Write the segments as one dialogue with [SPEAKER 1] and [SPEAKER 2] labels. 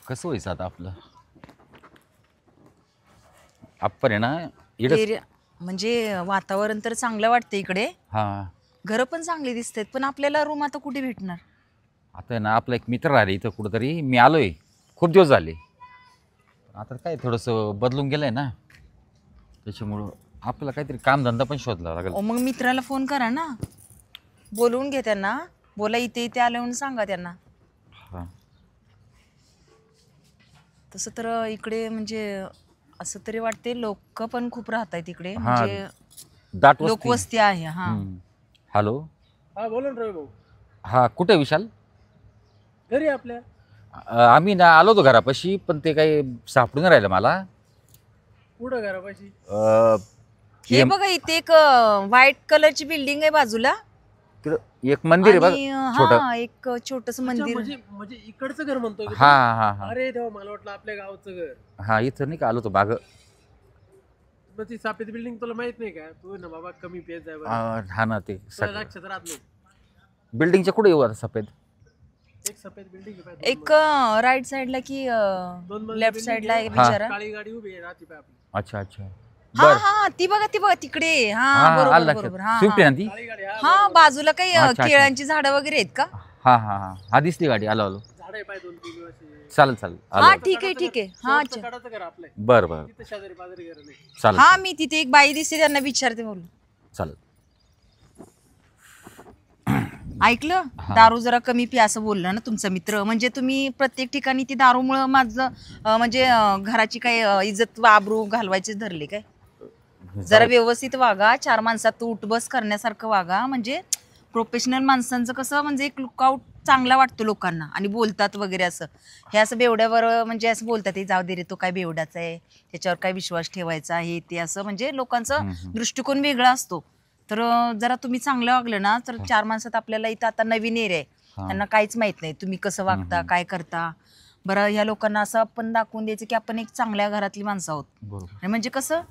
[SPEAKER 1] कसं व्हायचं आता आपलं आपण आहे ना इकडे.
[SPEAKER 2] एरिया म्हणजे वातावरण तर चांगलं वाटतं इकडे,
[SPEAKER 1] हां
[SPEAKER 2] घरं पण चांगली दिसतात, पण आपल्याला रूम आता कुठे भेटणार?
[SPEAKER 1] आता आहे ना आपला एक मित्र राहिले इथं कुठंतरी. मी आलोय खूप दिवस झाले. आता काय थोडंसं बदलून गेलंय ना, त्याच्यामुळं आपल्याला काहीतरी कामधंदा पण शोधला लागेल.
[SPEAKER 2] मग मित्राला फोन करा ना, बोलवून घे त्यांना, बोला इथे इथे आले म्हणून सांगा त्यांना.
[SPEAKER 1] हां
[SPEAKER 2] तसं तर इकडे म्हणजे असं तरी वाटते लोक पण खूप राहत आहेत इकडे,
[SPEAKER 1] हां
[SPEAKER 2] म्हणजे
[SPEAKER 1] दाट वस्ती.
[SPEAKER 2] लोकवस्ती आहे. हा
[SPEAKER 1] हॅलो.
[SPEAKER 3] हा बोला ना रवी भाऊ.
[SPEAKER 1] हां कुठे विशाल?
[SPEAKER 3] घरी आपल्या.
[SPEAKER 1] आम्ही ना आलो होतो घरापाशी, पण ते काही सापडून नाही राहिलं मला.
[SPEAKER 3] कुठं घरापाशी?
[SPEAKER 2] हे बघा इथे एक व्हाईट कलरची बिल्डिंग आहे बाजूला,
[SPEAKER 1] तिकडं एक मंदिर आहे
[SPEAKER 2] आणि
[SPEAKER 1] बघा छोटं.
[SPEAKER 2] हा एक छोटस
[SPEAKER 3] अच्छा,
[SPEAKER 2] मंदिर.
[SPEAKER 3] म्हणजे इकडचं घर म्हणतोय का
[SPEAKER 1] हां
[SPEAKER 3] तुम्ही?
[SPEAKER 1] हां हां
[SPEAKER 3] अरे तेव्हा मला वाटलं आपल्या गावचं घर.
[SPEAKER 1] हां इथं नाही का आलो होतो मागं.
[SPEAKER 3] मग ती सापेत बिल्डिंग तुला माहित नाही का? तू ना बाबा कमी पेज आहे बरं.
[SPEAKER 1] हा ना ते
[SPEAKER 3] तुला लक्षात राहत नाही.
[SPEAKER 1] बिल्डिंगच्या कुठे येऊ आता सफेद?
[SPEAKER 3] एक सफेद बिल्डिंग आहे पाय,
[SPEAKER 2] एक राईट साइडला की
[SPEAKER 3] दोन मजली
[SPEAKER 2] लेफ्ट
[SPEAKER 3] building
[SPEAKER 2] साइडला
[SPEAKER 3] आहे.
[SPEAKER 2] एक बिचारा.
[SPEAKER 3] काळी गाडी उभी आहे राहते पाय आपली.
[SPEAKER 1] अच्छा अच्छा
[SPEAKER 2] हा
[SPEAKER 1] बर.
[SPEAKER 2] हा ती बघा तिकडे. हा
[SPEAKER 1] हा
[SPEAKER 2] बरोबर
[SPEAKER 1] आलं
[SPEAKER 2] बरोबर.
[SPEAKER 1] लक्षात.
[SPEAKER 2] हा
[SPEAKER 1] स्विफ्ट आहे ना ती?
[SPEAKER 3] काळी गाडी हा
[SPEAKER 2] हा बाजूला काही
[SPEAKER 1] अच्छा, अच्छा.
[SPEAKER 2] केळांची झाडं वगैरे आहेत का?
[SPEAKER 1] हा हा हा हा दिसली गाडी. आलो आलो.
[SPEAKER 3] झाड आहे पाय 2-3 असे.
[SPEAKER 1] चालेल चालेल
[SPEAKER 2] हा
[SPEAKER 1] आलो.
[SPEAKER 2] ठीक आहे. हा अच्छा.
[SPEAKER 3] कडाचं घर आपलं आहे.
[SPEAKER 1] बरं बरं
[SPEAKER 3] तिथं शेजारी पाजारी घर नाही.
[SPEAKER 1] चालेल
[SPEAKER 2] हा मी तिथे एक बाई दिसते, त्यांना विचारते बोलू.
[SPEAKER 1] चालेल.
[SPEAKER 2] ऐकलं, दारू जरा कमी प्या असं बोलला ना तुमचा मित्र. म्हणजे तुम्ही प्रत्येक ठिकाणी ती दारूमुळं माझं म्हणजे घराची काही इज्जत आबरू घालवायची धरले काय? जरा व्यवस्थित वागा, 4 माणसात उठ बस करण्यासारखं वागा. म्हणजे प्रोफेशनल माणसांचं कसं, म्हणजे एक लुकआउट चांगला वाटतो लोकांना आणि बोलतात वगैरे असं. हे असं बेवड्यावर म्हणजे असं बोलतात, हे जाऊ दे रे तो काय बेवडाचा आहे, त्याच्यावर काय विश्वास ठेवायचा हे ते, असं म्हणजे लोकांचं दृष्टिकोन वेगळा असतो. तर जरा तुम्ही चांगलं वागलं ना तर 4 माणसात आपल्याला इथं आता नवीन एरिया आहे, त्यांना काहीच माहित नाही तुम्ही कसं वागता काय करता. बरं ह्या लोकांना असं आपण दाखवून द्यायचं की आपण एक चांगल्या घरातली माणसं आहोत.
[SPEAKER 1] बरोबर.
[SPEAKER 2] आणि म्हणजे कसं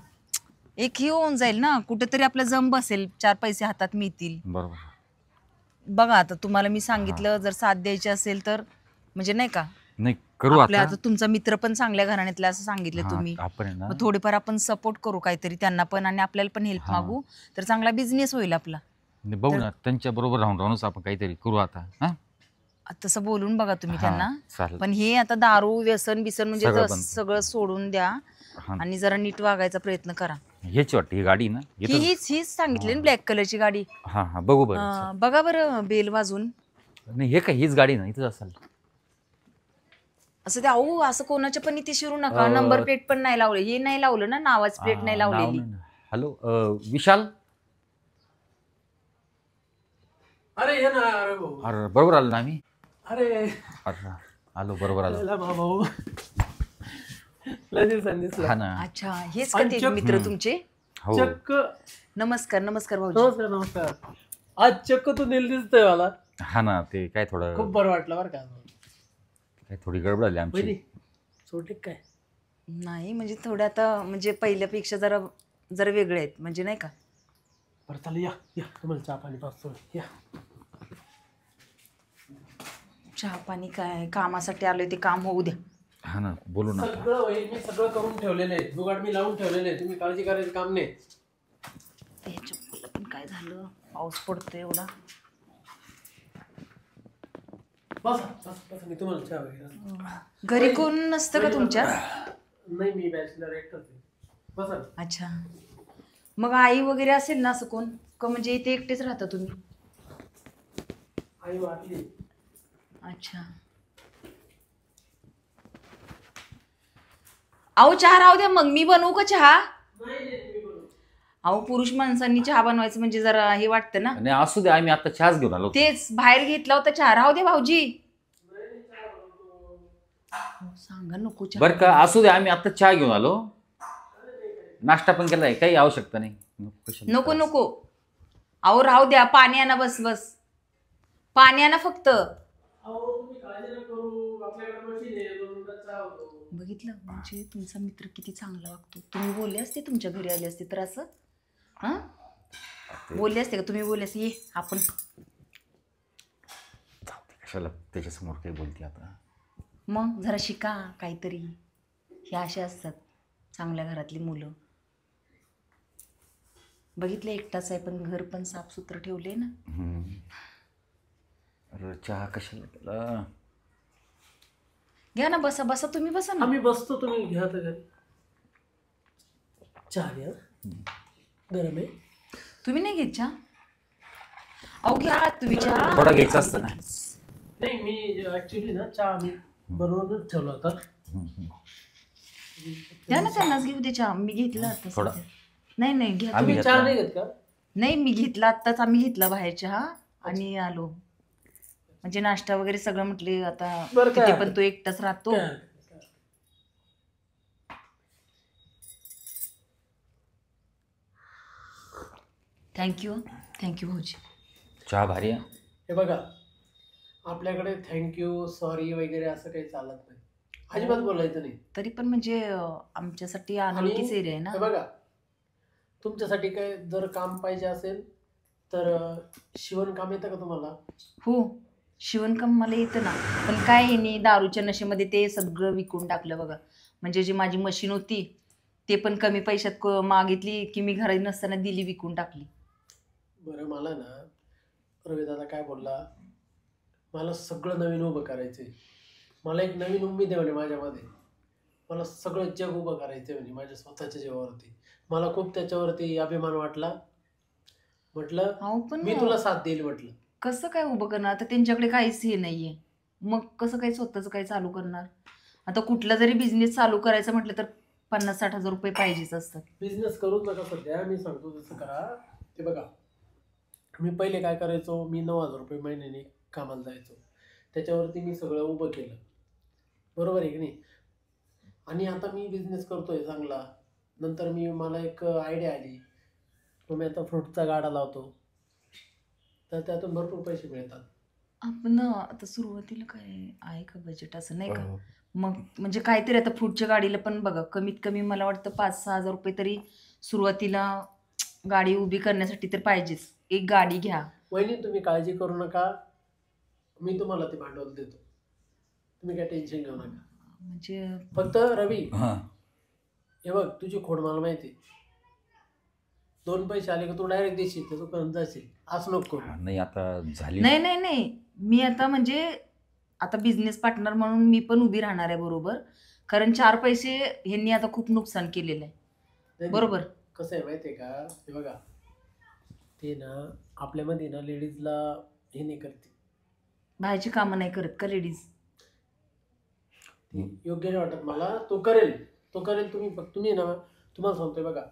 [SPEAKER 2] एक ही होऊन जाईल ना, कुठेतरी आपलं जम बसेल, 4 पैसे हातात मिळतील.
[SPEAKER 1] बरोबर.
[SPEAKER 2] बघा आता तुम्हाला मी सांगितलं, जर साथ द्यायची असेल तर म्हणजे नाही का,
[SPEAKER 1] नाही करू
[SPEAKER 2] आपल्या
[SPEAKER 1] आता.
[SPEAKER 2] आता तुमचा मित्र पण चांगल्या घराण्यातला असं सांगितलं
[SPEAKER 1] हा,
[SPEAKER 2] तुम्ही,
[SPEAKER 1] आपण आहे ना
[SPEAKER 2] मग थोडेफार आपण सपोर्ट करू काहीतरी त्यांना पण, आणि आपल्याला पण हेल्प मागू, तर चांगला बिझनेस होईल आपला.
[SPEAKER 1] नाही, बघू ना त्यांच्या बरोबर राहूनच आपण काहीतरी करू आता. हा
[SPEAKER 2] तसं बोलून बघा तुम्ही
[SPEAKER 1] हा,
[SPEAKER 2] त्यांना.
[SPEAKER 1] चालेल.
[SPEAKER 2] पण हे आता दारू व्यसन बिसन म्हणजे
[SPEAKER 1] सगळं बंद.
[SPEAKER 2] सगळं सोडून द्या
[SPEAKER 1] हा.
[SPEAKER 2] आणि जरा नीट वागायचा प्रयत्न करा.
[SPEAKER 1] हेच वाटतं ही गाडी ना येतो.
[SPEAKER 2] हीच सांगितली ना ब्लॅक कलरची गाडी.
[SPEAKER 1] हा हा बघू बरं.
[SPEAKER 2] बघा बरं बेल वाजून.
[SPEAKER 1] नाही हे काय हीच गाडी ना इथंच असेल.
[SPEAKER 2] असं ते अहो असं कोणाच्या पण इथे शिरू नका. नंबर प्लेट पण नाही लावले, हे नाही लावलं ना, नावाच प्लेट नाही लावलेली.
[SPEAKER 1] हॅलो विशाल.
[SPEAKER 3] अरे ये ना अरे भाऊ.
[SPEAKER 1] अरे बरोबर आलो ना आम्ही.
[SPEAKER 3] अरे
[SPEAKER 1] अरे आलो बरोबर आलो.
[SPEAKER 3] चला भाऊ. लय दिवसांनी दिसला.
[SPEAKER 1] हा ना.
[SPEAKER 2] अच्छा हेच का ते मित्र तुमचे?
[SPEAKER 1] हो
[SPEAKER 3] चक्क.
[SPEAKER 2] नमस्कार भाऊजी.
[SPEAKER 3] नमस्कार नमस्कार. आज चक्क तू नील दिसतोय मला.
[SPEAKER 1] हा ना ते काय
[SPEAKER 3] खूप
[SPEAKER 1] थोडं
[SPEAKER 3] बरं वाटलं बरं का.
[SPEAKER 1] काय थोडी गडबड आली आमची.
[SPEAKER 3] बहिणी सोडले काय?
[SPEAKER 2] नाही म्हणजे थोडं आता म्हणजे पहिल्यापेक्षा जरा वेगळे आहेत म्हणजे नाही का.
[SPEAKER 3] बरं चला या या तुम्हाला चहा पाणी पाचतो या.
[SPEAKER 2] चहा पाणी काय, कामासाठी आलोय ते काम होऊ द्या.
[SPEAKER 1] हा ना बोलू ना.
[SPEAKER 3] सगळं होईल, मी सगळं करून ठेवलेलं आहे, जुगाड मी लावून ठेवलेलं आहे, तुम्ही काळजी करायचं काम नाही.
[SPEAKER 2] त्याच्या मुलं पण काय झालं, पाऊस पडतोय एवढा.
[SPEAKER 3] बसा बस बस, मी तुम्हाला चहा वगैरे.
[SPEAKER 2] घरी कोण नसतं का तुमच्या?
[SPEAKER 3] नाही मी बॅचलर एकटाच आहे. बसा.
[SPEAKER 2] अच्छा मग आई वगैरे असेल ना असं कोण का, म्हणजे इथे एकटेच राहता तुम्ही?
[SPEAKER 3] आई वाटली.
[SPEAKER 2] अच्छा अहो चहा राहू द्या, मग मी बनवू का चहा? अहो पुरुष माणसांनी चहा बनवायचं म्हणजे जरा हे वाटतं ना.
[SPEAKER 1] नाही असू दे आम्ही आता चहाच घेऊन आलो.
[SPEAKER 2] तेच बाहेर घेतला होता चहा. राहू दे भाऊजी. सांगा नको चहा.
[SPEAKER 1] बरं का असू दे आम्ही आता चहा घेऊन आलो. नाश्ता पण केलाय, काही आवश्यकता नाही.
[SPEAKER 2] नको नको अहो राहू द्या. पाणी आणा. बस बस पाणी आणा फक्त. बघितलं म्हणजे तुमचा मित्र किती चांगला वागतो. तुम्ही बोलले असते तुमच्या घरी आले असते तर असं हा बोलले असते का? तुम्ही बोलले असते ये आपण.
[SPEAKER 1] कशाला त्याच्यासमोर काही बोलते आता.
[SPEAKER 2] मग जरा शिका काहीतरी. हे असे असतात चांगल्या घरातली मुलं. बघितलं एकटाच आहे पण घर पण साफसुथरं ठेवले ना.
[SPEAKER 1] अरे चहा कशाला केला?
[SPEAKER 2] घ्या ना, बसा बसा, तुम्ही बसा ना.
[SPEAKER 3] आम्ही बसतो, तुम्ही घ्या तर घरी चहा घ्या, गरम आहे.
[SPEAKER 2] तुम्ही नाही घेत चहा? अहो घ्या तुम्ही चहा.
[SPEAKER 1] थोडा घ्यायचा असतं ना.
[SPEAKER 3] नाही, मी ऍक्च्युली ना चहा आम्ही बनवूनच ठेवला होता.
[SPEAKER 2] द्या ना त्यांनाच घेऊ दे चहा. मी घेतला आता
[SPEAKER 1] थोडा.
[SPEAKER 2] सध्या. नाही नाही घ्या
[SPEAKER 1] आम्ही
[SPEAKER 3] तुम्ही चहा नाही घेत का?
[SPEAKER 2] नाही मी घेतला आत्ताच. आम्ही घेतला बाहेर चहा आणि आलो. म्हणजे नाश्ता वगैरे सगळं म्हटले आता
[SPEAKER 3] बरं काय
[SPEAKER 2] तिथे पण तो एकटाच राहतो.
[SPEAKER 3] काय हरकत नाही.
[SPEAKER 2] थँक्यू भाऊजी.
[SPEAKER 1] चहा भारी आहे.
[SPEAKER 3] हे बघा, आपल्याकडे थँक्यू सॉरी वगैरे असं काही चालत नाही, अजिबात बोलायचं नाही.
[SPEAKER 2] तरी पण म्हणजे आमच्यासाठी अनोळखीच एरिया आहे ना.
[SPEAKER 3] हे बघा, तुमच्यासाठी काय जर काम पाहिजे असेल तर शिवणकाम येतं का तुम्हाला?
[SPEAKER 2] हो, शिवणकाम मला येतं ना. पण काय यांनी दारूच्या नशेमध्ये ते सगळं विकून टाकलं बघा. म्हणजे जी माझी मशीन होती ते पण कमी पैशात मागितली की मी घरी नसताना दिली, विकून टाकली.
[SPEAKER 3] बरं, मला ना रविदादा काय बोलला, मला सगळं नवीन उभं करायचं आहे, मला एक नवीन उमेद आहे म्हणे माझ्यामध्ये, मला सगळं जग उभं करायचं आहे म्हणे माझ्या स्वतःच्या जीवावरती. मला खूप त्याच्यावरती अभिमान वाटला. म्हटलं
[SPEAKER 2] अहो पण
[SPEAKER 3] मी तुला साथ देईल. म्हटलं
[SPEAKER 2] कसं काय उभं करणार? आता त्यांच्याकडे काहीच हे नाहीये. मग कसं काय स्वतःचं काय चालू करणार? आता कुठला जरी बिझनेस चालू करायचा म्हटलं तर 50-60 हजार रुपये पाहिजेच असतात.
[SPEAKER 3] बिझनेस करूच नका सध्या, मी सांगतो तसं करा. ते बघा, मी पहिले काय करायचो, मी 9,000 रुपये महिन्याने कामाला जायचो, त्याच्यावरती मी सगळं उभं केलं, बरोबर आहे की नाही? आणि आता मी बिझनेस करतोय चांगला. नंतर मला एक आयडिया आली, मग मी आता फ्रूटचा गाडा लावतो, तर त्यातून भरपूर पैसे मिळतात.
[SPEAKER 2] आपण आता सुरुवातीला काय आहे का बजेट असं नाही का? मग म्हणजे काहीतरी आता पुढच्या गाडीला पण बघा, कमीत कमी मला वाटतं 5-6 हजार रुपये तरी सुरुवातीला गाडी उभी करण्यासाठी तर पाहिजेच. एक गाडी घ्या.
[SPEAKER 3] वहिनी तुम्ही काळजी करू नका, मी तुम्हाला ते भांडवल देतो, तुम्ही काय टेन्शन घेऊ नका.
[SPEAKER 2] म्हणजे
[SPEAKER 3] फक्त रवी,
[SPEAKER 1] हां
[SPEAKER 3] हे बघ, तुझी खोड मला माहिती, 2 पैसे आले का तू डायरेक्ट देशील, तर तू करत जाशील, असं नको करू.
[SPEAKER 1] नाही आता झाली.
[SPEAKER 2] नाही नाही नाही, मी आता म्हणजे आता बिझनेस पार्टनर म्हणून मी पण उभी राहणार आहे बरोबर. कारण 4 पैसे ह्यांनी आता खूप नुकसान केलेलं आहे.
[SPEAKER 3] नाही,
[SPEAKER 2] बरोबर.
[SPEAKER 3] कसं आहे माहिती आहे का, हे बघा, ते ना आपल्यामध्ये ना लेडीजला हे नाही करते,
[SPEAKER 2] बाहेरची कामं नाही करत का लेडीज?
[SPEAKER 3] योग्य नाही वाटत मला. तो करेल तुम्ही ना, तुम्हाला सांगतोय बघा,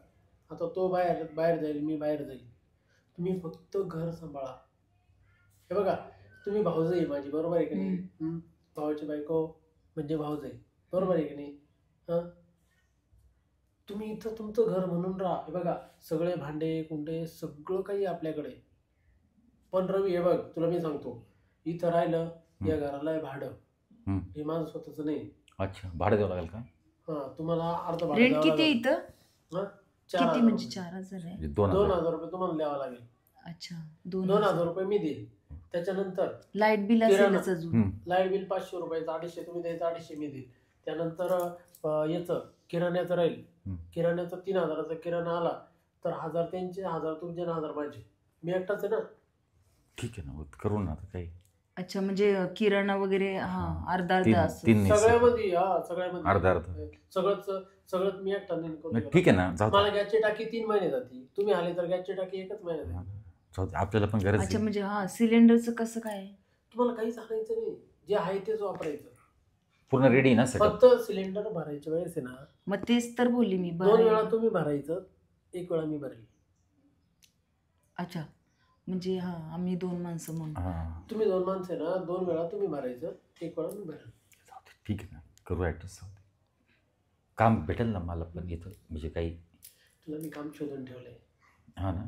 [SPEAKER 3] आता तो बाहेर जाईल, मी बाहेर जाईल, तुम्ही फक्त घर सांभाळा. हे बघा, तुम्ही भाऊजाई आहे माझी, बरोबर आहे की नाही? भावाची बायको म्हणजे भाऊजाई, बरोबर आहे की नाही? हां, तुम्ही इथं तुमचं घर म्हणून राहा. हे बघा, सगळे भांडे कुंडे सगळं काही आपल्याकडे. पण रवी, हे बघ, तुला मी सांगतो, इथं राहिलं, या घराला आहे भाडं, हे माझं स्वतःचं नाही.
[SPEAKER 1] अच्छा, भाडं द्यावं लागेल का?
[SPEAKER 3] हां, तुम्हाला अर्ध भाडं
[SPEAKER 2] रेंट
[SPEAKER 3] द्यावं
[SPEAKER 2] किती आहे
[SPEAKER 3] लागेल.
[SPEAKER 2] इथं?
[SPEAKER 3] हां,
[SPEAKER 2] किती
[SPEAKER 3] 4,000
[SPEAKER 2] म्हणजे
[SPEAKER 3] रुपये.
[SPEAKER 2] 4,000 आहे?
[SPEAKER 1] म्हणजे
[SPEAKER 3] 2,000 रुपये तुम्हाला द्यावं लागेल.
[SPEAKER 2] अच्छा,
[SPEAKER 3] 2,000 रुपये मी देईल. त्याच्यानंतर
[SPEAKER 2] लाईट बिल
[SPEAKER 3] किराणा.
[SPEAKER 2] असेलच अजून.
[SPEAKER 3] लाईट बिल 500 रुपयाचं, 250 तुम्ही द्यायचं, 250 मी देईल. त्यानंतर याचं किराण्याचं राहील, किराण्याचं 3,000चा किराणा आला तर 1,000 त्यांचे, 1,000 तुमचे, 1,000 माझे. मी एकटाच आहे ना.
[SPEAKER 1] ठीक आहे ना, करू ना आता काही.
[SPEAKER 2] अच्छा, म्हणजे किराणा वगैरे हा अर्धा
[SPEAKER 1] तीन
[SPEAKER 2] असं.
[SPEAKER 1] तीन नाही,
[SPEAKER 3] सगळ्यामध्ये
[SPEAKER 1] अर्धा अर्धा.
[SPEAKER 3] सगळंच मी एकटा नाही करू
[SPEAKER 1] नाही,
[SPEAKER 3] शकत.
[SPEAKER 1] ठीक आहे ना, जाऊ दे.
[SPEAKER 3] मला गॅसची टाकी 3 महिने जाते, तुम्ही आले तर गॅसची टाकी 1च महिन्यात
[SPEAKER 1] हा,
[SPEAKER 3] आहे.
[SPEAKER 1] जाऊ दे, आपल्याला पण गरज
[SPEAKER 2] अच्छा,
[SPEAKER 1] आहे.
[SPEAKER 2] म्हणजे हा सिलेंडरचं कसं काय?
[SPEAKER 3] तुम्हाला काहीच आणायचं नाही, जे आहे तेच वापरायचं.
[SPEAKER 1] पूर्ण रेडी ना सेटअप.
[SPEAKER 3] फक्त सिलेंडर भरायच्या वेळेस आहे ना,
[SPEAKER 2] मग तेच तर बोलली मी
[SPEAKER 3] 2 वेळा तुम्ही भरायचं, 1 वेळा मी भरेल.
[SPEAKER 2] अच्छा, म्हणजे हा आम्ही 2 माणसं म्हणून.
[SPEAKER 1] हां,
[SPEAKER 3] तुम्ही 2 माणसं आहे ना, 2 वेळा तुम्ही भरायचं, 1 वेळा मी भरेल.
[SPEAKER 1] जाऊ दे, ठीक आहे ना, करू ॲडजस्ट. जाऊ दे, काम भेटेल ना मला पण इथं, म्हणजे काही.
[SPEAKER 3] तुला मी काम शोधून ठेवलंय.
[SPEAKER 1] हां ना.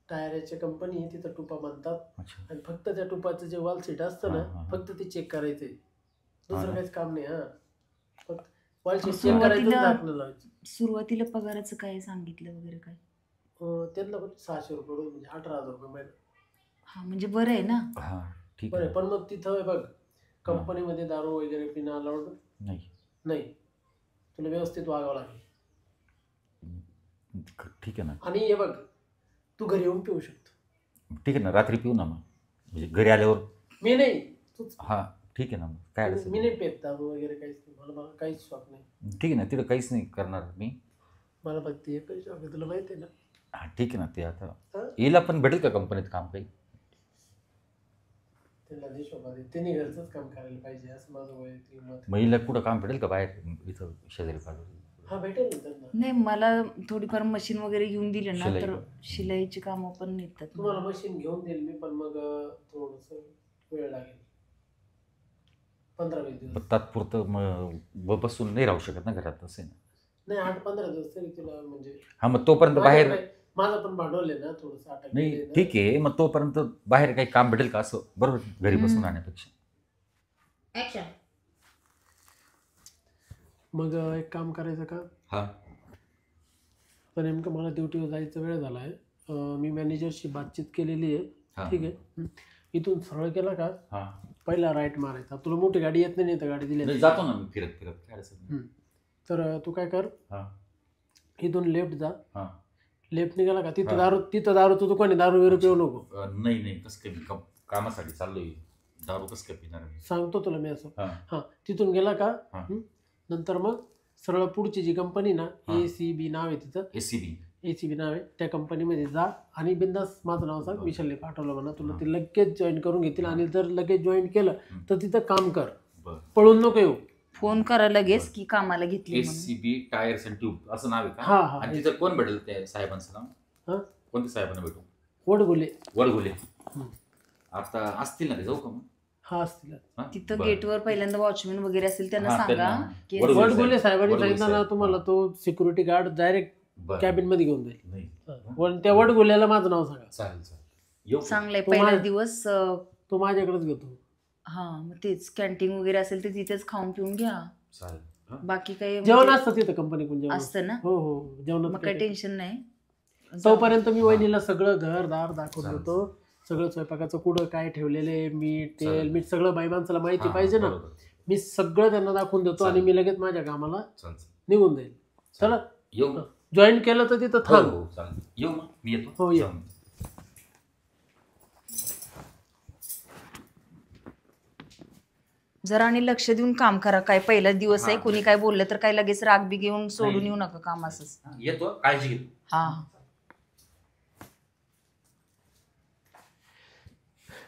[SPEAKER 3] टायराची कंपनी आहे, तिथं टुपा बांधतात,
[SPEAKER 1] अच्छा,
[SPEAKER 3] आणि फक्त त्या टुपाचं जे वॉल सीट असतं
[SPEAKER 1] हां,
[SPEAKER 3] ना,
[SPEAKER 1] हां.
[SPEAKER 3] फक्त ते चेक करायचंय, दुसरं
[SPEAKER 1] ना.
[SPEAKER 3] काहीच काम नाही. हां, फक्त वॉल सीट चेक
[SPEAKER 2] सुरुवातीला-
[SPEAKER 3] करायचं, झाकणं लावायचं.
[SPEAKER 2] सुरुवातीला पगाराचं काय सांगितलं वगैरे काय?
[SPEAKER 3] त्यांना पण 600 रुपये रोज, म्हणजे 18,000 रुपये महिना.
[SPEAKER 2] हा म्हणजे बरं आहे ना.
[SPEAKER 1] हां, ठीक
[SPEAKER 3] बरं,
[SPEAKER 1] आहे.
[SPEAKER 3] पण मग तिथं बघ, कंपनीमध्ये दारू वगैरे पिणं अलाउड
[SPEAKER 1] नाही.
[SPEAKER 3] नाही, तुला व्यवस्थित वागावं लागेल.
[SPEAKER 1] ठीक आहे ना.
[SPEAKER 3] आणि हे बघ, तू घरी येऊन पिऊ शकतो.
[SPEAKER 1] ठीक आहे ना, रात्री पिऊ ना मग, म्हणजे घरी आल्यावर.
[SPEAKER 3] मी नाही, तूच.
[SPEAKER 1] हां ठीक आहे ना मग, काय अडचण
[SPEAKER 3] मी
[SPEAKER 1] नाही.
[SPEAKER 3] नाही पेत दारू वगैरे काहीच नाही. मला काहीच शॉक नाही.
[SPEAKER 1] ठीक आहे ना, तिथं काहीच नाही करणार मी.
[SPEAKER 3] मला फक्त एकच शॉक आहे, तुला माहिती आहे ना.
[SPEAKER 1] हां ठीक आहे ना, ते आता
[SPEAKER 3] हां,
[SPEAKER 1] येईल पण भेटेल का कंपनीत काम काही?
[SPEAKER 3] त्यांना देशोपाधी त्यांनी घरचंच काम करायला पाहिजे असं माझं वैयक्तिक मत आहे.
[SPEAKER 1] महिला कुठं काम भेटेल का बाहेर इथं शेजारी पाजारी?
[SPEAKER 3] हा, भेटेल ना त्यांना.
[SPEAKER 2] नाही, मला थोडीफार मशीन वगैरे घेऊन दिले ना
[SPEAKER 1] शिलाई
[SPEAKER 2] तर
[SPEAKER 1] का?
[SPEAKER 2] शिलाईची कामं पण निघतात.
[SPEAKER 3] तुम्हाला मशीन घेऊन देईल मी, पण मग थोडंसं वेळ लागेल. 15-20 दिवस.
[SPEAKER 1] तात्पुरतं मग बसून नाही राहू शकत ना घरात, असं आहे ना.
[SPEAKER 3] नाही, 8-15 दिवस तरी तुला म्हणजे
[SPEAKER 1] हां मग तोपर्यंत बाहेर.
[SPEAKER 3] माझं पण भांडवल आहे ना थोडंसं अटक.
[SPEAKER 1] नाही ठीक आहे, मग तोपर्यंत बाहेर काही काम भेटेल का असं, बरोबर, घरी बसून राहण्यापेक्षा.
[SPEAKER 3] मग एक काम करायचं का?
[SPEAKER 1] हां
[SPEAKER 3] तर नेमकं मला ड्युटीवर जायचा वेळ झाला आहे. मी मॅनेजरशी बातचीत केलेली आहे.
[SPEAKER 1] हां.
[SPEAKER 3] ठीक आहे. इथून सरळ केला का
[SPEAKER 1] हां.
[SPEAKER 3] पहिला राईट मारायचा. तुला मोठी गाडी येत नाही तर गाडी दिली.
[SPEAKER 1] नाही, जातो ना मी फिरत फिरत, काय अडचण नाही.
[SPEAKER 3] तर तू काय कर,
[SPEAKER 1] हां.
[SPEAKER 3] इथून लेफ्ट जा.
[SPEAKER 1] हां.
[SPEAKER 3] लेफ्ट निघाला का तिथं
[SPEAKER 1] हां.
[SPEAKER 3] दारूचं दुकान आहे. दारू बिरू पिऊ नको.
[SPEAKER 1] नाही कसं काय, मी कामासाठी चाललोय, दारू कसं काय पिणार मी?
[SPEAKER 3] सांगतो तुला मी असं.
[SPEAKER 1] हां.
[SPEAKER 3] हां, तिथून गेला का
[SPEAKER 1] हां.
[SPEAKER 3] नंतर मग सरळ पुढची जी कंपनी ना,
[SPEAKER 1] हां.
[SPEAKER 3] ACB नाव आहे तिथं.
[SPEAKER 1] ACB.
[SPEAKER 3] ACB नाव आहे. त्या कंपनीमध्ये जा आणि बिंदास माझं नाव सांग, विशालने पाठवलं म्हणा. तुला ते लगेच जॉईन करून घेतील. आणि जर लगेच जॉईन केलं तर तिथं काम कर,
[SPEAKER 1] बरं.
[SPEAKER 3] पळून नको येऊ.
[SPEAKER 2] फोन करा लगेच की कामाला घेतली म्हणून.
[SPEAKER 1] ACB टायर्स अँड ट्यूब असं नाव आहे का?
[SPEAKER 3] हां हां.
[SPEAKER 1] आणि तिथं कोण भेटेल त्या साहेबांचं नाव?
[SPEAKER 3] हां,
[SPEAKER 1] कोणत्या साहेबांना भेटू?
[SPEAKER 3] वडगुले.
[SPEAKER 1] वडगुले.
[SPEAKER 3] हं.
[SPEAKER 1] आता असतील ना ते, जाऊ का मग?
[SPEAKER 3] हा, असतील.
[SPEAKER 1] हां?
[SPEAKER 2] तिथं
[SPEAKER 1] बरं.
[SPEAKER 2] गेटवर पहिल्यांदा वॉचमॅन वगैरे असेल त्यांना
[SPEAKER 1] हां,
[SPEAKER 2] सांगा
[SPEAKER 1] त्यांना.
[SPEAKER 2] की
[SPEAKER 1] वडगुले
[SPEAKER 3] वडगुले साहेबांनी
[SPEAKER 1] वडगुले
[SPEAKER 3] सांगितलं ना
[SPEAKER 1] साहेब.
[SPEAKER 3] तुम्हाला, तो सिक्युरिटी गार्ड डायरेक्ट
[SPEAKER 1] बरं.
[SPEAKER 3] कॅबिन मध्ये घेऊन जाईल.
[SPEAKER 1] नाही.
[SPEAKER 3] पण त्या वडगुल्याला माझं नाव सांगा.
[SPEAKER 1] चालेल येऊ का?
[SPEAKER 2] चांगलंय.
[SPEAKER 3] तो
[SPEAKER 2] पहिला
[SPEAKER 3] माझ्या-
[SPEAKER 2] दिवस
[SPEAKER 3] तो माझ्याकडेच घेतो.
[SPEAKER 2] हा, मग तेच कॅन्टीन वगैरे असेल तर तिथेच खाऊन पिऊन घ्या.
[SPEAKER 1] चालेल. हां?
[SPEAKER 2] बाकी काही
[SPEAKER 3] जेवण
[SPEAKER 2] म्हणजे
[SPEAKER 3] असतं तिथं कंपनी जेवण
[SPEAKER 2] असतं ना,
[SPEAKER 3] हो हो,
[SPEAKER 2] मग
[SPEAKER 3] जेवणात
[SPEAKER 2] काही टेन्शन नाही.
[SPEAKER 3] तोपर्यंत मी वहिनीला सगळं घरदार दाखवून
[SPEAKER 1] चालेल.
[SPEAKER 3] देतो. सगळं स्वयंपाकाचं कुठं काय ठेवलेले, मीठ तेल
[SPEAKER 1] चालेल.
[SPEAKER 3] मीठ सगळं बाई माणसाला माहिती
[SPEAKER 1] हां,
[SPEAKER 3] पाहिजे ना.
[SPEAKER 1] बरोबर.
[SPEAKER 3] मी सगळं त्यांना दाखवून देतो आणि
[SPEAKER 1] चालेल.
[SPEAKER 3] मी लगेच माझ्या कामाला
[SPEAKER 1] चालेल.
[SPEAKER 3] निघून जाईल. चला,
[SPEAKER 1] येऊ मग?
[SPEAKER 3] जॉईन केलं तर तिथं
[SPEAKER 1] हो
[SPEAKER 3] थांब.
[SPEAKER 1] हो चालेल, येऊ मग, मी येतो.
[SPEAKER 3] हो, ये.
[SPEAKER 1] जाऊन.
[SPEAKER 2] जरा आणि लक्ष देऊन काम करा. काय पहिला दिवस आहे,
[SPEAKER 1] हां.
[SPEAKER 2] कोणी काय बोललं तर काय लगेच राग बी घेऊन सोडून
[SPEAKER 1] नाही.
[SPEAKER 2] येऊ नका काम असंच.
[SPEAKER 1] हां, येतो, काळजी घे.
[SPEAKER 2] हा,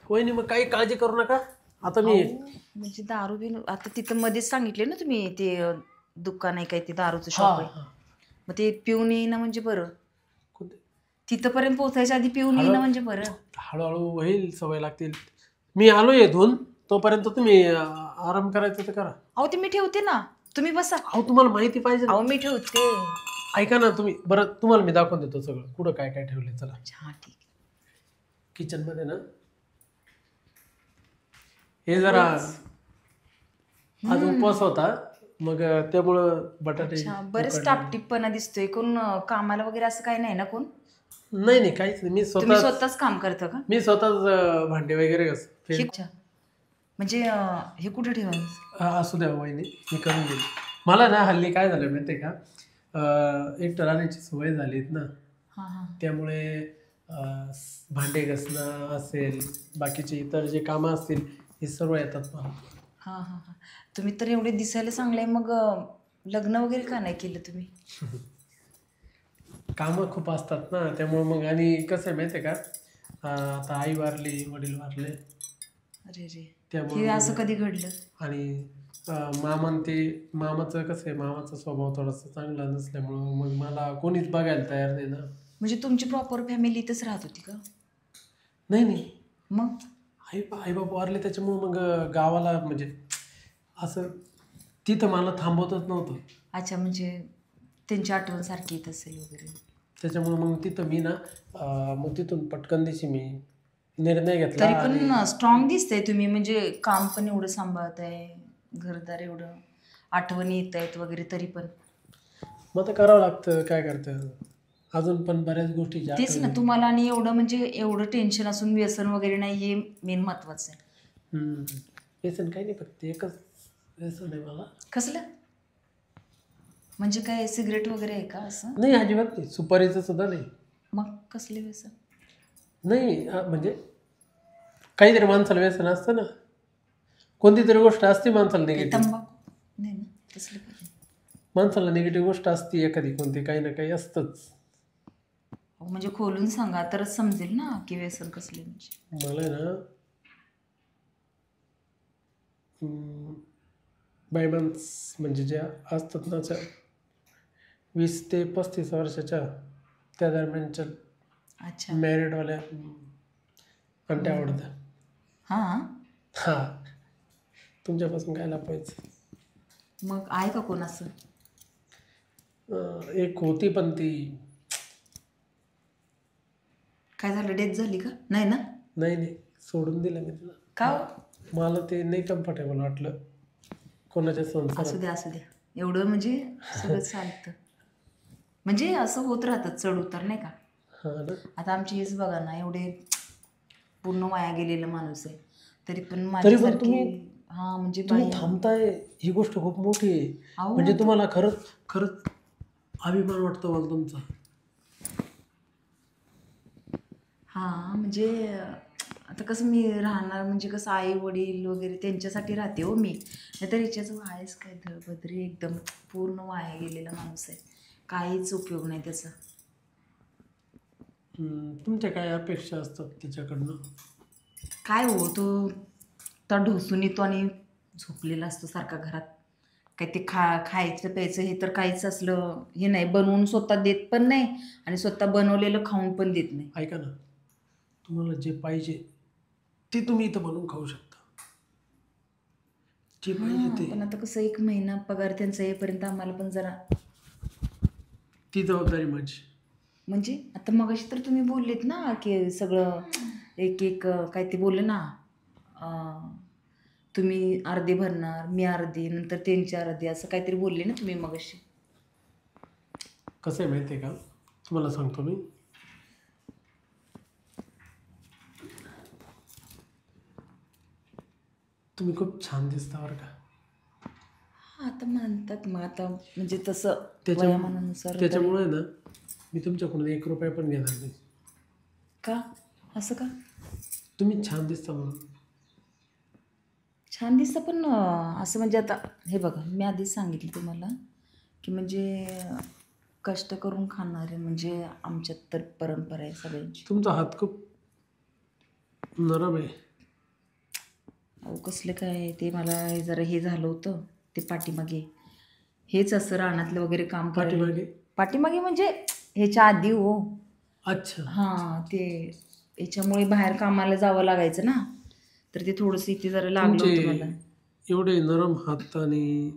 [SPEAKER 3] वहिनी मग काही काळजी करू नका. आता मी
[SPEAKER 2] अहो, म्हणजे दारू बी आता तिथं मध्येच सांगितले ना तुम्ही ते दुकान आहे काय ते दारूचं
[SPEAKER 3] हा,
[SPEAKER 2] शॉप आहे,
[SPEAKER 3] हा.
[SPEAKER 2] मग ते पिऊन येईना म्हणजे बरं.
[SPEAKER 3] कोणते?
[SPEAKER 2] तिथपर्यंत पोहोचायच्या आधी पिऊन येईना म्हणजे बरं.
[SPEAKER 3] हळूहळू होईल, सवय लागतील. मी आलो इथून, तोपर्यंत तुम्ही आराम करायचं तर करा.
[SPEAKER 2] अहो ते मी ठेवते ना, तुम्ही बसा.
[SPEAKER 3] अहो तुम्हाला माहिती पाहिजे ना.
[SPEAKER 2] अहो मी ठेवते.
[SPEAKER 3] ऐका ना तुम्ही, बरं तुम्हाला मी दाखवून देतो सगळं कुठं काय काय ठेवले. चला
[SPEAKER 2] हा ठीक आहे.
[SPEAKER 3] किचन मध्ये ना, हे जरा आज उपवास होता, मग त्यामुळं बटाटे.
[SPEAKER 2] अच्छा, बरेच टापटीपणा दिसतोय. कोण कामाला वगैरे असं काही नाही ना कोण?
[SPEAKER 3] नाही नाही, काहीच नाही. मी
[SPEAKER 2] तुम्ही
[SPEAKER 3] स्वतः
[SPEAKER 2] स्वतःच काम करता का?
[SPEAKER 3] मी स्वतःच भांडे वगैरे
[SPEAKER 2] हे अच्छा, म्हणजे हे कुठे ठेवायचं?
[SPEAKER 3] असू द्या वहिनी, मी करून घेईन. मला ना हल्ली काय झालं माहिती का, एकटं राहण्याची सवय झाली ना,
[SPEAKER 2] हा हा.
[SPEAKER 3] त्यामुळे भांडे घासणं असेल, बाकीचे इतर जे कामं असतील हे सर्व येतात मला.
[SPEAKER 2] हा हा हा. तुम्ही तर एवढे दिसायला चांगले, मग लग्न वगैरे का नाही केलं तुम्ही?
[SPEAKER 3] कामं खूप असतात ना, त्यामुळे मग. आणि कसं आहे माहिती आहे का, आता आई वारली, वडील वारले,
[SPEAKER 2] अरे रे,
[SPEAKER 3] त्यामुळे
[SPEAKER 2] हे असं कधी घडलं?
[SPEAKER 3] आणि मामाचं कसं आहे, मामाचा स्वभाव थोडासा चांगला नसल्यामुळं मग मला कोणीच बघायला तयार नाही ना.
[SPEAKER 2] म्हणजे तुमची प्रॉपर फॅमिली इथंच राहत होती का?
[SPEAKER 3] नाही नाही,
[SPEAKER 2] मग
[SPEAKER 3] आईबाप वारले त्याच्यामुळं मग गावाला म्हणजे असं तिथं मला थांबवतच नव्हतं.
[SPEAKER 2] अच्छा, म्हणजे त्यांची आठवण सारखी येत असेल वगैरे.
[SPEAKER 3] त्याच्यामुळे मग तिथं मी ना मग तिथून पटकन दिवशी मी निर्णय घेतला.
[SPEAKER 2] तरी पण स्ट्रॉंग दिसतंय तुम्ही, म्हणजे काम पण एवढं सांभाळताय, घरदार एवढं, आठवणी येत आहेत वगैरे, तरी पण.
[SPEAKER 3] मग आता करावं लागतं, काय करतं. अजून पण बऱ्याच गोष्टी ज्या
[SPEAKER 2] तेच ना, तुम्हाला आणि एवढं म्हणजे एवढं टेन्शन असून व्यसन वगैरे नाही, हे मेन महत्वाचं आहे.
[SPEAKER 3] व्यसन काही नाही, फक्त एकच व्यसन आहे मला.
[SPEAKER 2] कसलं म्हणजे काय सिगरेट वगैरे आहे का असं?
[SPEAKER 3] नाही अजिबात नाही, सुपारीचं सुद्धा नाही.
[SPEAKER 2] मग कसले व्यसन?
[SPEAKER 3] नाही म्हणजे काहीतरी माणसाला व्यसन असतं ना, कोणती तरी गोष्ट असते माणसाला
[SPEAKER 2] काही
[SPEAKER 3] निगेटिव्ह.
[SPEAKER 2] तंबाखू नाही ना तसलं काही?
[SPEAKER 3] माणसाला निगेटिव्ह गोष्ट असते एखादी, कोणती काही ना काही असतंच.
[SPEAKER 2] अहो, म्हणजे खोलून सांगा तरच समजेल ना की व्यसन कसले म्हणजे.
[SPEAKER 3] मला आहे ना बायमान्स म्हणजे ज्या असतात ना, त्या 20 ते 35 वर्षाच्या त्या दरम्यानच्या
[SPEAKER 2] अच्छा.
[SPEAKER 3] मॅरिडवाल्या आंट्या आवडत्या.
[SPEAKER 2] हां.
[SPEAKER 3] हां, तुमच्यापासून काय लपवायचं.
[SPEAKER 2] मग आहे का कोण असं?
[SPEAKER 3] एक होती पण ती
[SPEAKER 2] काय झालं, डेथ झाली का? नाही ना?
[SPEAKER 3] नाही नाही, सोडून दिलं मी तिला.
[SPEAKER 2] का हो?
[SPEAKER 3] मला ते नाही कम्फर्टेबल वाटलं कोणाच्या
[SPEAKER 2] असू
[SPEAKER 3] संसारात.
[SPEAKER 2] द्या असू द्या, एवढं म्हणजे सगळं चालतं. म्हणजे असं होत राहतं चढ उतार नाही का.
[SPEAKER 3] हां ना.
[SPEAKER 2] आता आमची हेच बघा ना, एवढे पूर्ण वाया गेलेला माणूस आहे, तरी पण
[SPEAKER 3] तरी पण
[SPEAKER 2] माझ्यासारखी
[SPEAKER 3] तुम्ही
[SPEAKER 2] हा म्हणजे
[SPEAKER 3] तुम्ही
[SPEAKER 2] बाई.
[SPEAKER 3] थांबताय, ही गोष्ट खूप मोठी आहे.
[SPEAKER 2] अहो,
[SPEAKER 3] म्हणजे तुम्हाला खरंच खरंच अभिमान वाटतो मला तुमचा.
[SPEAKER 2] हां म्हणजे आता कसं मी राहणार म्हणजे कसं आई वडील वगैरे त्यांच्यासाठी राहते हो मी. नाहीतर हिच्याचं आहेच काय धळभद्री एकदम पूर्ण वाया गेलेला माणूस आहे, काहीच उपयोग नाही त्याचा.
[SPEAKER 3] तुमच्या काय अपेक्षा असतात तिच्याकडनं?
[SPEAKER 2] काय हो तो तर ढोसून येतो आणि झोपलेला असतो सारखा घरात. काय ते खायचं प्यायचं हे तर काहीच असलं हे नाही, बनवून स्वतः देत पण नाही आणि स्वतः बनवलेलं खाऊन पण देत नाही.
[SPEAKER 3] ऐका ना, तुम्हाला जे पाहिजे ते तुम्ही इथं बनवून खाऊ शकता. जे पाहिजे
[SPEAKER 2] हां,
[SPEAKER 3] ते.
[SPEAKER 2] पण आता कसं 1 महिना पगार त्यांचा येईपर्यंत आम्हाला पण जरा
[SPEAKER 3] ती जबाबदारी माझी.
[SPEAKER 2] म्हणजे आता मगाशी तर तुम्ही बोललेत ना की सगळं एक एक काय ते बोलले ना, अं, तुम्ही अर्धे भरणार मी अर्धे नंतर त्यांचे अर्धे असं काहीतरी बोलले ना तुम्ही मगाशी.
[SPEAKER 3] कसं आहे माहिती आहे का, तुम्हाला सांगतो मी. तुम्ही खूप छान दिसता बरं का.
[SPEAKER 2] हां, आता म्हणतात मग आता म्हणजे तसं
[SPEAKER 3] त्याच्या
[SPEAKER 2] वयामानानुसार
[SPEAKER 3] त्याच्यामुळे ना मी तुमच्याकडून 1 रुपया पण घेणार नाही.
[SPEAKER 2] का असं का?
[SPEAKER 3] तुम्ही छान दिसता म्हणून.
[SPEAKER 2] छान दिसतं पण असं म्हणजे आता हे बघा मी आधीच सांगितलं तुम्हाला की म्हणजे कष्ट करून खाणारे म्हणजे आमच्यात तर परंपरा आहे सगळ्यांची.
[SPEAKER 3] तुमचा हात खूप नरम आहे.
[SPEAKER 2] अहो कसले काय ते मला जरा हे झालं होतं ते पाठीमागे, हेच असं रानातलं वगैरे काम करायला.
[SPEAKER 3] पाठीमागे.
[SPEAKER 2] पाठीमागे म्हणजे ह्याच्या आधी हो.
[SPEAKER 3] अच्छा.
[SPEAKER 2] हां ते ह्याच्यामुळे बाहेर कामाला जावं लागायचं ना, तर ते थोडंसं इथे जरा लागलं
[SPEAKER 3] तुमचे
[SPEAKER 2] होतं मला.
[SPEAKER 3] एवढे नरम हात आणि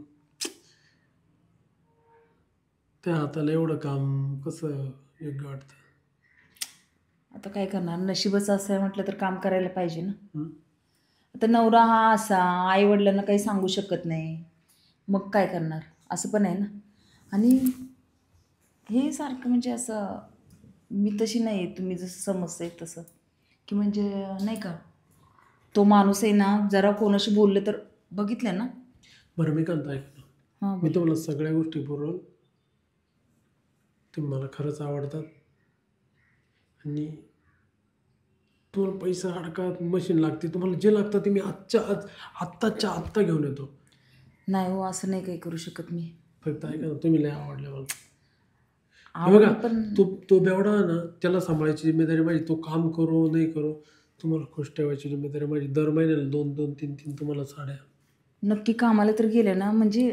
[SPEAKER 3] त्या हाताला एवढं काम कसं योग्य वाटतं.
[SPEAKER 2] आता काय करणार, नशीबच असं आहे म्हटलं तर काम करायला पाहिजे ना.
[SPEAKER 3] हं?
[SPEAKER 2] आता नवरा हा असा आईवडिलांना काही सांगू शकत नाही, मग काय करणार असं पण आहे ना. आणि हे सारखं म्हणजे असं मी तशी नाही आहे, तुम्ही जसं समजताय तसं की म्हणजे नाही का, तो माणूस आहे ना जरा कोणाशी बोललं तर बघितलं ना.
[SPEAKER 3] बरं मी म्हणतो ऐक ना,
[SPEAKER 2] हां
[SPEAKER 3] मी
[SPEAKER 2] बोला.
[SPEAKER 3] तुम्हाला सगळ्या गोष्टी पुरवल. तुम्ही मला खरंच आवडतात आणि तुम्हाला पैसा अडकात मशीन लागते, तुम्हाला जे लागतं ते मी आत्ताच्या आत्ता घेऊन येतो.
[SPEAKER 2] नाही हो असं नाही काही करू शकत मी.
[SPEAKER 3] फक्त ऐका ना, तुम्ही लय आवडले मला. हे बघा,
[SPEAKER 2] आवडलं पण
[SPEAKER 3] तो बेवडा आहे ना, त्याला सांभाळायची जिम्मेदारी माझी. तो काम करो नाही करो, तुम्हाला खुश ठेवायची जिम्मेदारी माझी. दर महिन्याला 2-2, 3-3 तुम्हाला साड्या.
[SPEAKER 2] नक्की कामाला तर गेले ना म्हणजे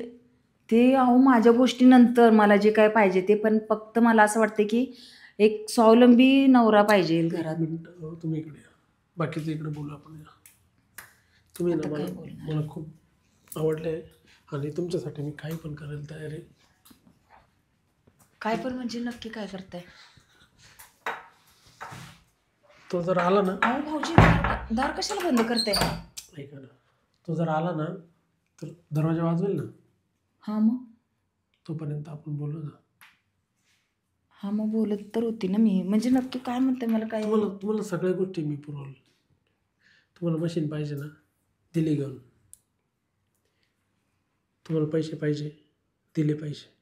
[SPEAKER 2] ते अहो माझ्या गोष्टीनंतर मला जे काय पाहिजे ते, पण फक्त मला असं वाटतं की एक स्वावलंबी नवरा पाहिजे घरात.
[SPEAKER 3] 1 मिनिट तुम्ही इकडे या, बाकीचं इकडे बोलू आपण. या तुम्ही ना,
[SPEAKER 2] आता काय
[SPEAKER 3] मला
[SPEAKER 2] बोलणार?
[SPEAKER 3] मला खूप आवडले आणि तुमच्यासाठी मी काही पण करायला तयार आहे.
[SPEAKER 2] काय पण म्हणजे नक्की काय करताय?
[SPEAKER 3] तो जर आला ना,
[SPEAKER 2] अहो भाऊजी दार कशाला बंद करताय?
[SPEAKER 3] ऐका ना, तो जर आला ना तर दरवाजा वाजवेल ना,
[SPEAKER 2] हां मग
[SPEAKER 3] तोपर्यंत आपण बोलू ना.
[SPEAKER 2] हां मग बोलत तर होती ना मी. म्हणजे नक्की काय म्हणताय मला काय?
[SPEAKER 3] तुम्हाला सगळ्या गोष्टी मी पुरवल्या. तुम्हाला मशीन पाहिजे ना, दिली घेऊन. तुम्हाला पैसे पाहिजे दिले पाहिजे.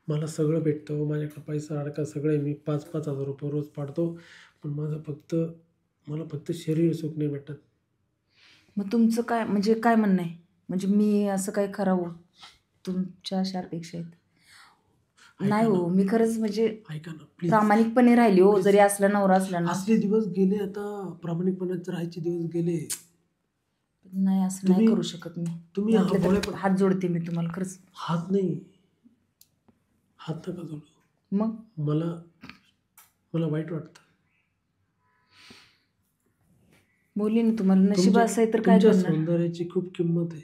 [SPEAKER 3] मला सगळं भेटतं, माझ्याकडे पैसा अडका सगळं आहे, मी 5,000 रुपये रोज पाडतो, पण मला फक्त शरीर सुख नाही भेटत.
[SPEAKER 2] मग तुमचं काय म्हणजे काय म्हणणं आहे? म्हणजे मी असं काय करावं तुमच्या अशा अपेक्षा आहेत? नाही हो, मी खरंच म्हणजे
[SPEAKER 3] ऐका ना प्लीज.
[SPEAKER 2] प्रामाणिकपणे राहिली हो, जरी असला नवरा असला ना.
[SPEAKER 3] असले दिवस गेले, आता प्रामाणिकपणाचे राहायचे दिवस गेले.
[SPEAKER 2] नाही असं नाही
[SPEAKER 3] तुम्ही-
[SPEAKER 2] करू शकत मी.
[SPEAKER 3] तुम्ही
[SPEAKER 2] म्हटलं तर
[SPEAKER 3] भोळेपण-
[SPEAKER 2] हात जोडते मी तुम्हाला खरंच.
[SPEAKER 3] हात नाही, हात नका जोडू.
[SPEAKER 2] मग
[SPEAKER 3] मला वाईट वाटतं.
[SPEAKER 2] बोलली ना तुम्हाला, नशीब
[SPEAKER 3] तुमच्या-
[SPEAKER 2] असं आहे तर काय
[SPEAKER 3] तुमच्या
[SPEAKER 2] करणार.
[SPEAKER 3] सौंदर्याची खूप किंमत आहे,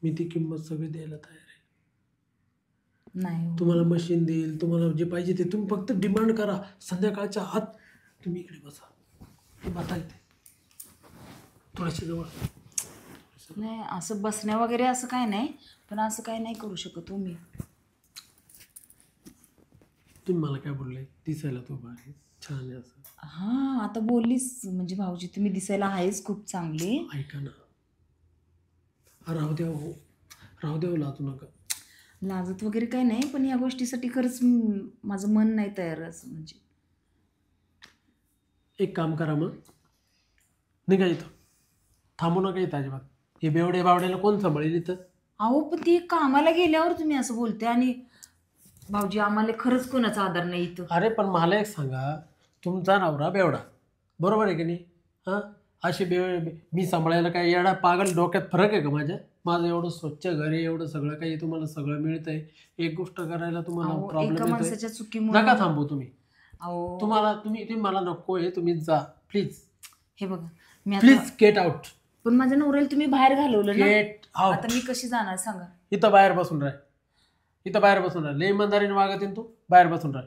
[SPEAKER 3] मी ती किंमत सगळी द्यायला तयार आहे.
[SPEAKER 2] नाही हो.
[SPEAKER 3] तुम्हाला मशीन देईल, तुम्हाला जे पाहिजे ते तुम्ही फक्त डिमांड करा. संध्याकाळच्या आत तुम्ही इकडे बसा इथे थोड्याशा जवळ.
[SPEAKER 2] नाही असं बसण्या वगैरे असं काय नाही, पण असं काय नाही करू शकत हो मी.
[SPEAKER 3] तुम्ही मला काय बोलले, दिसायला तो भारी छान आहे असं.
[SPEAKER 2] हां आता बोललीस म्हणजे भाऊजी तुम्ही दिसायला आहेच खूप चांगले.
[SPEAKER 3] ऐका ना, राहू द्या हो, राहू द्या हो, लाजू नका.
[SPEAKER 2] लाजत वगैरे काय नाही, पण या गोष्टीसाठी खरंच माझं मन नाही तयार असं म्हणजे.
[SPEAKER 3] एक काम करा मग, निघा इथं, थांबू नका इथं अजिबात. हे बेवडे बावड्याला कोण सांभाळेल इथं?
[SPEAKER 2] अहो पण ती कामाला गेल्यावर तुम्ही असं बोलते, आणि भाऊजी आम्हाला खरंच कोणाचा आधार नाही इथं.
[SPEAKER 3] अरे पण मला एक सांगा, तुमचा नवरा बेवडा, बरोबर आहे की नाही? हां, असे मी सांभाळायला काय येडा पागल, डोक्यात फरक आहे का माझं एवढं स्वच्छ घर आहे, एवढं सगळं काही तुम्हाला सगळं मिळतंय, एक गोष्ट करायला तुम्हाला
[SPEAKER 2] अहो,
[SPEAKER 3] प्रॉब्लेम
[SPEAKER 2] एका
[SPEAKER 3] येतोय.
[SPEAKER 2] माणसाच्या चुकीमुळे
[SPEAKER 3] नका थांबू तुम्ही.
[SPEAKER 2] अहो
[SPEAKER 3] तुम्ही मला नको आहे, तुम्ही जा प्लीज.
[SPEAKER 2] हे बघा मी आता
[SPEAKER 3] प्लीज गेट आउट.
[SPEAKER 2] पण माझ्या नवऱ्याला तुम्ही बाहेर घालवलं ना,
[SPEAKER 3] गेट आउट.
[SPEAKER 2] आता मी कशी जाणार सांगा.
[SPEAKER 3] इथं बाहेर बसून राह, लय इमानदारीने वागत तू, बाहेर बसून राह.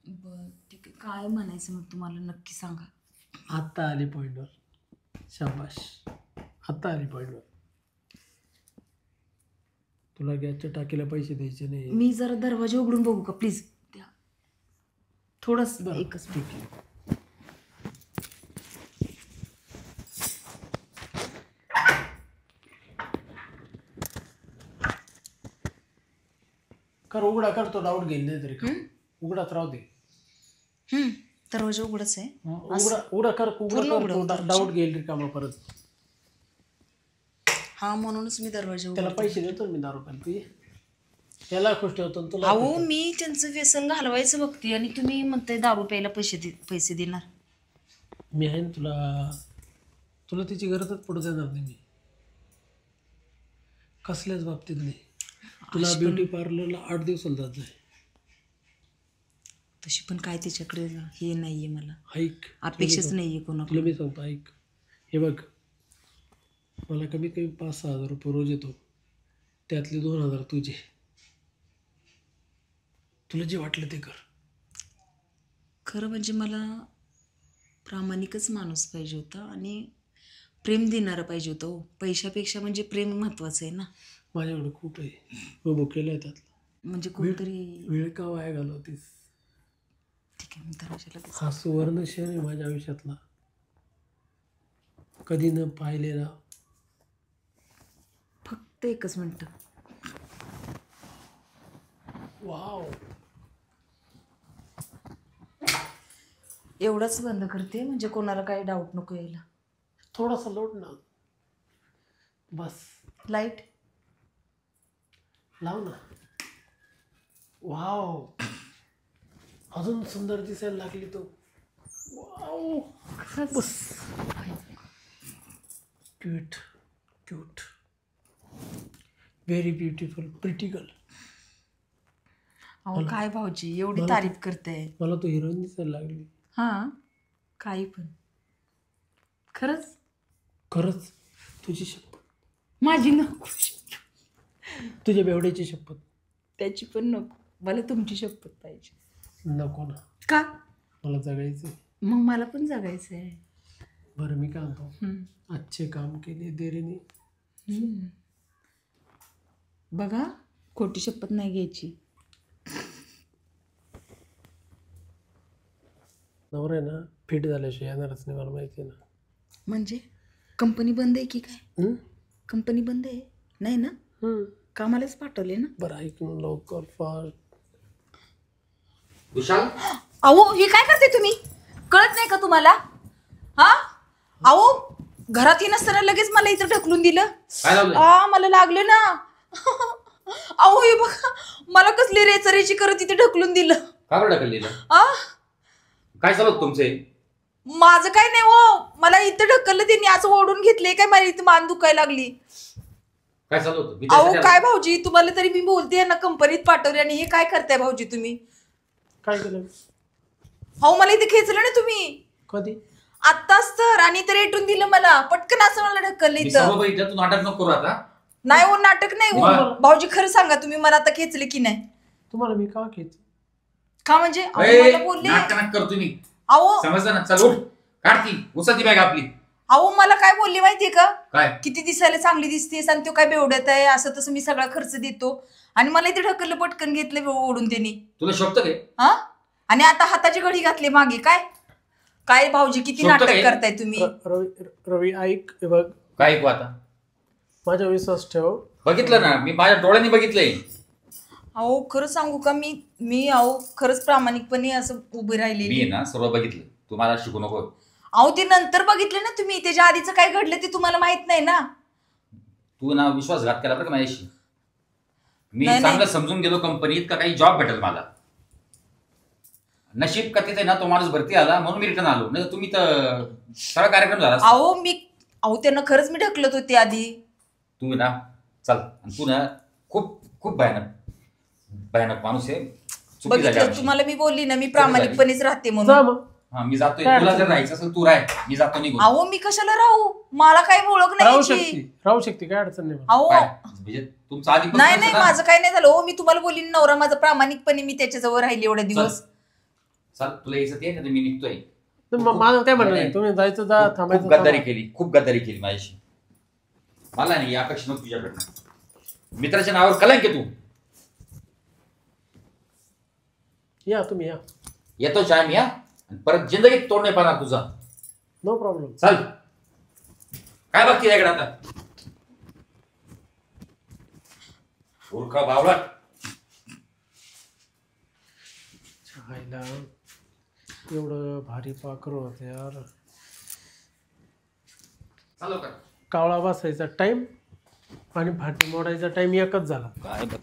[SPEAKER 2] बरं ठीक आहे, काय म्हणायचं मग तुम्हाला नक्की सांगा.
[SPEAKER 3] आत्ता आली पॉईंटवर, शाबाश, आत्ता आली पॉईंटवर. तुला गॅसच्या टाकीला पैसे द्यायचे नाही.
[SPEAKER 2] मी जरा दरवाजा उघडून बघू का प्लीज? द्या थोडंच,
[SPEAKER 3] बरं,
[SPEAKER 2] एकच
[SPEAKER 3] ठीक आहे. उघडा कर, तो डाऊट घेईल नाही तरी का? उघडाच राहू दे.
[SPEAKER 2] दरवाजा उघडच आहे.
[SPEAKER 3] उघडा कर,
[SPEAKER 2] पूर्ण उघडा.
[SPEAKER 3] डाऊट घेईल रिकामा परत.
[SPEAKER 2] हा म्हणूनच मी दरवाजा
[SPEAKER 3] त्याला
[SPEAKER 2] उघडते.
[SPEAKER 3] पैसे देतो मी 10 रुपये, तू ये. त्याला खुश ठेवतो आणि तुला
[SPEAKER 2] अहो मी त्यांचं व्यसन घालवायचं बघते, आणि तुम्ही म्हणताय दारू प्यायला पैसे देणार.
[SPEAKER 3] मी आहे ना तुला तिची गरजच पडू देणार नाही मी, कसल्याच बाबतीत नाही. तुला ब्युटी पार्लरला 8 दिवसाला जात जाय.
[SPEAKER 2] तशी पण काय त्याच्याकडे हे नाहीये, मला
[SPEAKER 3] ऐक,
[SPEAKER 2] अपेक्षाच नाहीये
[SPEAKER 3] तुला
[SPEAKER 2] कोणाकडे.
[SPEAKER 3] मी सांगतो, ऐक. हे बघ, मला कमीत कमी 5-6 हजार रुपये रोज येतो, त्यातले 2,000 तुझे. तुला जे वाटलं ते कर.
[SPEAKER 2] खरं म्हणजे मला प्रामाणिकच माणूस पाहिजे होता, आणि प्रेम देणारा पाहिजे होतं हो. पैशापेक्षा म्हणजे प्रेम महत्वाचं आहे ना.
[SPEAKER 3] माझ्याकडे खूप आहे, हो केलं आहे त्यातलं.
[SPEAKER 2] म्हणजे कोणतरी.
[SPEAKER 3] वेळ का वाया घालवतीस?
[SPEAKER 2] ठीक आहे, मी दरवाजाला लगेच.
[SPEAKER 3] हा सुवर्ण क्षण आहे माझ्या आयुष्यातला, कधी न पाहिलेला.
[SPEAKER 2] फक्त एकच मिनटं.
[SPEAKER 3] वाव,
[SPEAKER 2] एवढंच बंद करते म्हणजे कोणाला काही डाऊट नको यायला.
[SPEAKER 3] थोडासा लोट ना, बस.
[SPEAKER 2] लाईट
[SPEAKER 3] लाव ना. वाव, अजून सुंदर दिसायला लागली तो. वाव, बस. Cute cute, very beautiful, pretty girl.
[SPEAKER 2] अहो काय भाऊजी एवढी तारीफ करते.
[SPEAKER 3] मला तो हिरोईन दिसायला लागली.
[SPEAKER 2] हां काही पण. खरंच
[SPEAKER 3] खरंच, तुझी शपथ,
[SPEAKER 2] माझी नको,
[SPEAKER 3] तुझ्या बेवड्याची शपथ.
[SPEAKER 2] त्याची पण नको, मला तुमची शपथ पाहिजे.
[SPEAKER 3] नको ना,
[SPEAKER 2] का?
[SPEAKER 3] मला जगायचं.
[SPEAKER 2] मग मला पण जगायचं आहे.
[SPEAKER 3] बरं मी काय म्हणतो, अच्छे काम केले देरीने.
[SPEAKER 2] बघा खोटी शपथ नाही घ्यायची.
[SPEAKER 3] नवरा आहे ना, फिट झाल्याशिवाय येणारच नाही, मला माहिती आहे ना.
[SPEAKER 2] म्हणजे कंपनी बंद आहे की काय?
[SPEAKER 3] हं?
[SPEAKER 2] कंपनी बंद आहे नाही ना? कामालाच पाठवले ना.
[SPEAKER 3] बरं ऐक ना लवकर फार.
[SPEAKER 1] विशाल
[SPEAKER 2] अहो हे काय करते तुम्ही, कळत नाही का तुम्हाला? हा अहो घरात ये नसताना लगेच मला इथं ढकलून दिलं.
[SPEAKER 1] काय लावलंय?
[SPEAKER 2] मला लागलं ना. अहो हे बघा मला कसली रेचरेची करत इथे ढकलून दिलं.
[SPEAKER 1] का बरं ढकललेलं?
[SPEAKER 2] आ
[SPEAKER 1] काय चालू होतं तुमचे?
[SPEAKER 2] माझं काय नाही हो, मला इथं ढकललं त्यांनी, असं ओढून घेतले काय, मला इथं मान दुखायला लागली.
[SPEAKER 1] काय चालू होतं? मी
[SPEAKER 2] अहो
[SPEAKER 1] त्यासाठी
[SPEAKER 2] काय
[SPEAKER 1] आलो.
[SPEAKER 2] भाऊजी तुम्हाला तरी मी बोलते ना कंपनीत पाठवले आणि हे काय करताय भाऊजी तुम्ही?
[SPEAKER 3] काय केलं?
[SPEAKER 2] अहो मला इथे खेचलं ना तुम्ही
[SPEAKER 3] कधी?
[SPEAKER 2] आत्ताच तर, आणि तर रेटून दिलं मला पटकन, असं मला ढकललं
[SPEAKER 1] मी
[SPEAKER 2] इथं.
[SPEAKER 1] सर्व बघितलं, तू नाटक नको करू आता.
[SPEAKER 2] नाही हो नाटक नाही हो.
[SPEAKER 1] मग?
[SPEAKER 2] भाऊजी खरं सांगा तुम्ही मला आता खेचले की नाही?
[SPEAKER 3] तुम्हाला मी का खेच?
[SPEAKER 2] का म्हणजे अहो,
[SPEAKER 1] ए,
[SPEAKER 2] मला बोलले.
[SPEAKER 1] नाटक करतो मी.
[SPEAKER 2] अहो
[SPEAKER 1] समजलं ना? चल उठ, काढती उसाची बॅग आपली.
[SPEAKER 2] अहो मला काय बोलले माहितीये का,
[SPEAKER 1] काय?
[SPEAKER 2] किती दिसायला चांगली दिसतेस आणि तो काय बेवड्यात आहे, असं तसं मी सगळा खर्च देतो आणि मला इथे ढकललं पटकन घेतलं ओढून त्यांनी.
[SPEAKER 1] तुला शोभतं काय?
[SPEAKER 2] हा आणि आता हाताची घडी घातली मागे. काय काय भाऊजी किती
[SPEAKER 1] शोभतं
[SPEAKER 2] नाटक
[SPEAKER 1] काय?
[SPEAKER 2] करताय तुम्ही.
[SPEAKER 3] रवी ऐक, हे बघ
[SPEAKER 1] काय ऐकू आता?
[SPEAKER 3] माझा विश्वास ठेव.
[SPEAKER 1] बघितलं ना, मी माझ्या डोळ्यांनी बघितलंय.
[SPEAKER 2] अहो खरं सांगू का, मी अहो खरंच प्रामाणिकपणे असं उभी
[SPEAKER 1] मी
[SPEAKER 2] राहिली.
[SPEAKER 1] आहे ना सर्व बघितलं, तुम्हाला शिकू नको.
[SPEAKER 2] अहो ते नंतर बघितले ना तुम्ही, त्याच्या आधीचं काय घडलं ते तुम्हाला माहित नाही ना.
[SPEAKER 1] तू ना विश्वासघात केला बरं का माझ्याशी. मी
[SPEAKER 2] नाही,
[SPEAKER 1] चांगलं
[SPEAKER 2] नाही.
[SPEAKER 1] समजून गेलो कंपनीत का काही जॉब भेटेल मला. नशीब का तिथे ना तो माणूस भरती आला म्हणून मी रिटर्न आलो, नाही तुम्ही तर सगळा कार्यक्रम झाला असता.
[SPEAKER 2] अहो त्यांना खरंच मी ढकलत होते आधी.
[SPEAKER 1] तू ना चल, आणि तू ना खूप खूप भयानक माणूस आहे. चुकी झाली
[SPEAKER 2] बघितलं
[SPEAKER 1] आमची.
[SPEAKER 2] तुम्हाला मी बोलली ना, मी प्रामाणिकपणेच राहते
[SPEAKER 3] जा
[SPEAKER 2] म्हणून.
[SPEAKER 3] मग.
[SPEAKER 1] हा मी जातोय,
[SPEAKER 3] काय
[SPEAKER 1] तुला
[SPEAKER 3] अडचण
[SPEAKER 1] जर राहायचं असेल तू राह, मी जातो निघून.
[SPEAKER 2] अहो मी कशाला राहू, मला काही ओळख
[SPEAKER 3] राहू
[SPEAKER 2] नाही.
[SPEAKER 3] शकते काय अडचण नाही मला.
[SPEAKER 2] अहो
[SPEAKER 1] काय? म्हणजे तुमचं आधीपासून
[SPEAKER 2] नाही
[SPEAKER 1] असं
[SPEAKER 2] नाही
[SPEAKER 1] ना?
[SPEAKER 2] माझं काही नाही झालं हो. मी तुम्हाला बोलली ना, नवरा माझा प्रामाणिकपणे मी त्याच्याजवळ राहिली एवढे दिवस.
[SPEAKER 1] चल तुला यायचं ते ना, मी निघतोय.
[SPEAKER 3] तर मग माझं काय म्हणणं नाही, तुम्ही जायचं जा,
[SPEAKER 1] खूप
[SPEAKER 3] थांबायचं
[SPEAKER 1] गद्दारी
[SPEAKER 3] थांबा.
[SPEAKER 1] केली, खूप गद्दारी केली माझ्याशी. मला नाही या अपेक्षा नव्हती तुझ्याकडनं. मित्राच्या नावावर कलंक आहे तू.
[SPEAKER 3] या तुम्ही या.
[SPEAKER 1] येतो चाय मी, या आणि परत जिंदगीत तोड नाही पाहणार तुझा.
[SPEAKER 3] No problem.
[SPEAKER 1] चल. काय बघते याकडे आता? मूर्ख बावळा.
[SPEAKER 3] छायला एवढं भारी पाखर होत यार.
[SPEAKER 1] चालू का?
[SPEAKER 3] कावळा बसायचा टाइम आणि भाटी मोडायचा टाइम एकच झाला.
[SPEAKER 1] काय बघ